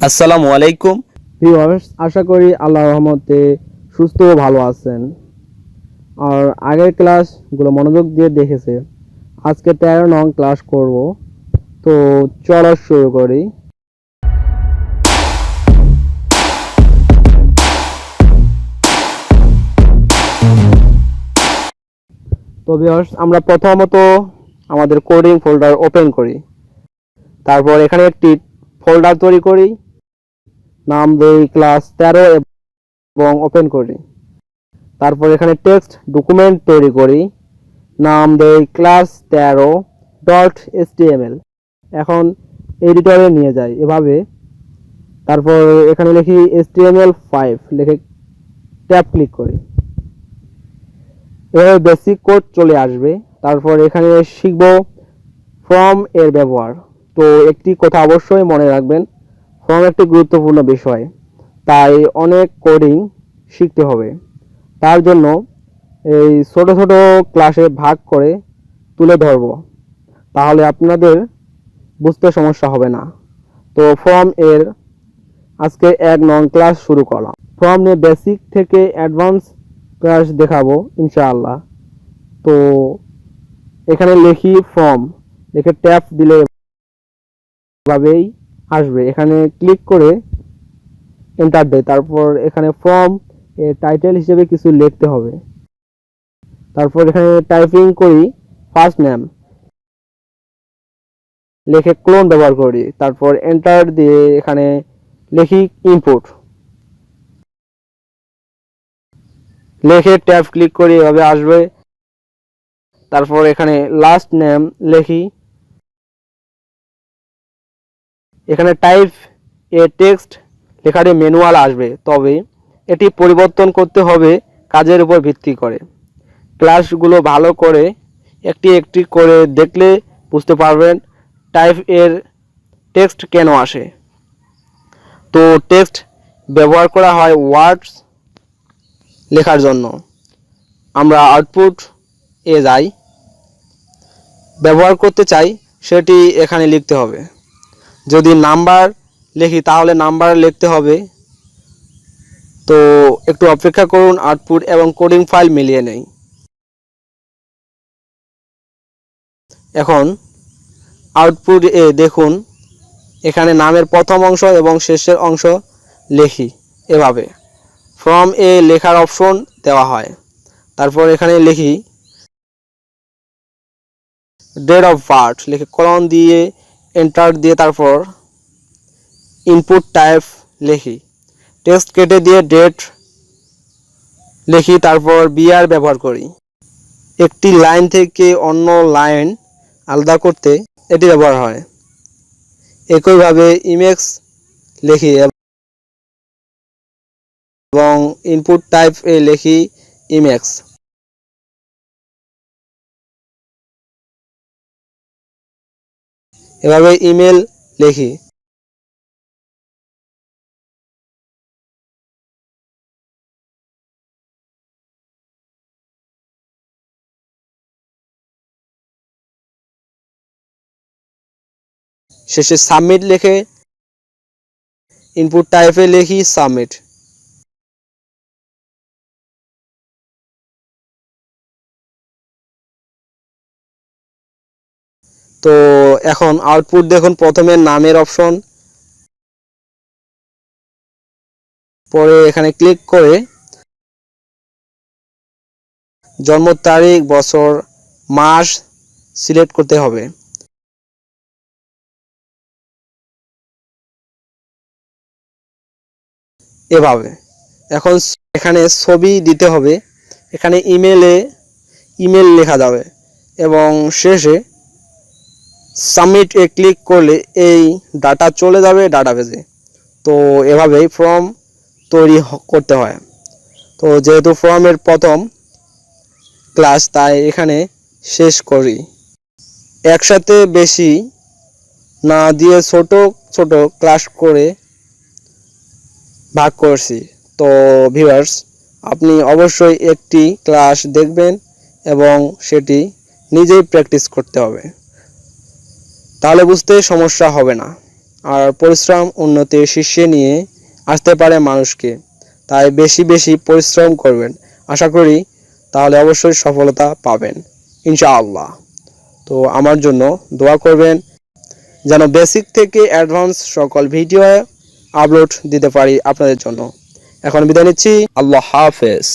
আসসালামু আলাইকুম ভিউয়ার্স, আশা করি আল্লাহর রহমতে সুস্থ ও ভালো আছেন। আর আগের ক্লাসগুলো মনোযোগ দিয়ে দেখেছে। আজকে 13 নং ক্লাস করব। তো চলো শুরু করি। তো ভিউয়ার্স, আমরা প্রথমত আমাদের কোডিং ফোল্ডার ওপেন করি। তারপর এখানে একটি ফোল্ডার তৈরি করি, নাম দেই ক্লাস 13 এবং ওপেন করি। তারপর এখানে টেক্সট ডকুমেন্ট তৈরি করি, নাম দেই ক্লাস 13.html। এখন এডিটরে নিয়ে যাই এভাবে। তারপর এখানে লিখি HTML5 লিখে ট্যাব ক্লিক করি। এভাবে বেসিক কোড চলে আসবে। তারপর এখানে শিখব ফর্ম এর ব্যবহার। তো একটি কথা অবশ্যই মনে রাখবেন, ফর্ম একটি গুরুত্বপূর্ণ বিষয়, তাই অনেক কোডিং শিখতে হবে। তার জন্য এই ছোট ছোট ক্লাসে ভাগ করে তুলে ধরব, তাহলে আপনাদের বুঝতে সমস্যা হবে না। তো ফর্ম এর আজকে 1 নং ক্লাস শুরু করলাম। ফর্ম নিয়ে বেসিক থেকে অ্যাডভান্স ক্লাস দেখাবো ইনশাআল্লাহ। তো এখানে লিখি ফর্ম, লিখে ট্যাপ দিলে এভাবেই আসবে। এখানে ক্লিক করে এন্টার দেয়। তারপর এখানে ফর্ম এর টাইটেল হিসেবে কিছু লিখতে হবে। তারপর এখানে টাইপিং করি ফার্স্ট নেম, লিখে ক্লোন ব্যবহার করি। তারপর এন্টার দিয়ে এখানে লিখি ইনপুট, লিখে ট্যাব ক্লিক করি, এভাবে আসবে। তারপর এখানে লাস্ট নেম লিখি। এখানে টাইপ এ টেক্সট লেখাটি ম্যানুয়াল আসবে, তবে এটি পরিবর্তন করতে হবে কাজের উপর ভিত্তি করে। ক্লাসগুলো ভালো করে একটি একটি করে দেখলে বুঝতে পারবেন টাইপ এর টেক্সট কেন আসে। তো টেক্সট ব্যবহার করা হয় ওয়ার্ডস লেখার জন্য। আমরা আউটপুট এ যাই, ব্যবহার করতে চাই সেটি এখানে লিখতে হবে। যদি নাম্বার লিখি তাহলে নাম্বার লিখতে হবে। তো একটু অপেক্ষা করুন, আউটপুট এবং কোডিং ফাইল মিলিয়ে নেই। এখন আউটপুট এ দেখুন, এখানে নামের প্রথম অংশ এবং শেষের অংশ লিখি এভাবে। ফ্রম এ লেখার অপশন দেওয়া হয়। তারপর এখানে লিখি ডেট অফ বার্থ, লিখে কলন দিয়ে এন্টার দিয়ে তারপর ইনপুট টাইপ লিখি। টেক্সট কেটে দিয়ে ডেট লিখি, তারপর বিআর ব্যবহার করি। একটি লাইন থেকে অন্য লাইন আলাদা করতে এটি ব্যবহার হয়। একইভাবে ইমেক্স লিখি এবং ইনপুট টাইপ এ লিখি ইমেক্স। এভাবে ইমেল লিখি। শেষে সাবমিট লিখে ইনপুট টাইপে লিখি সাবমিট। তো এখন আউটপুট দেখুন, প্রথমে নামের অপশন, পরে এখানে ক্লিক করে জন্ম তারিখ, বছর, মাস সিলেক্ট করতে হবে এভাবে। এখন এখানে ছবি দিতে হবে। এখানে ইমেল লেখা যাবে এবং শেষে সাবমিট এ ক্লিক করলে এই ডাটা চলে যাবে ডাটাবেজে। তো এভাবেই ফর্ম তৈরি করতে হয়। তো যেহেতু ফর্মের প্রথম ক্লাস, তাই এখানে শেষ করি। একসাথে বেশি না দিয়ে ছোট ছোট ক্লাস করে ভাগ করছি। তো ভিউয়ার্স, আপনি অবশ্যই একটি ক্লাস দেখবেন এবং সেটি নিজেই প্র্যাকটিস করতে হবে, তাহলে বুঝতে সমস্যা হবে না। আর পরিশ্রম উন্নতির শীর্ষে নিয়ে আসতে পারে মানুষকে। তাই বেশি বেশি পরিশ্রম করবেন, আশা করি তাহলে অবশ্যই সফলতা পাবেন ইনশাআল্লাহ। তো আমার জন্য দোয়া করবেন যেন বেসিক থেকে অ্যাডভান্স সকল ভিডিও আপলোড দিতে পারি আপনাদের জন্য। এখন বিদায় নিচ্ছি, আল্লাহ হাফেজ।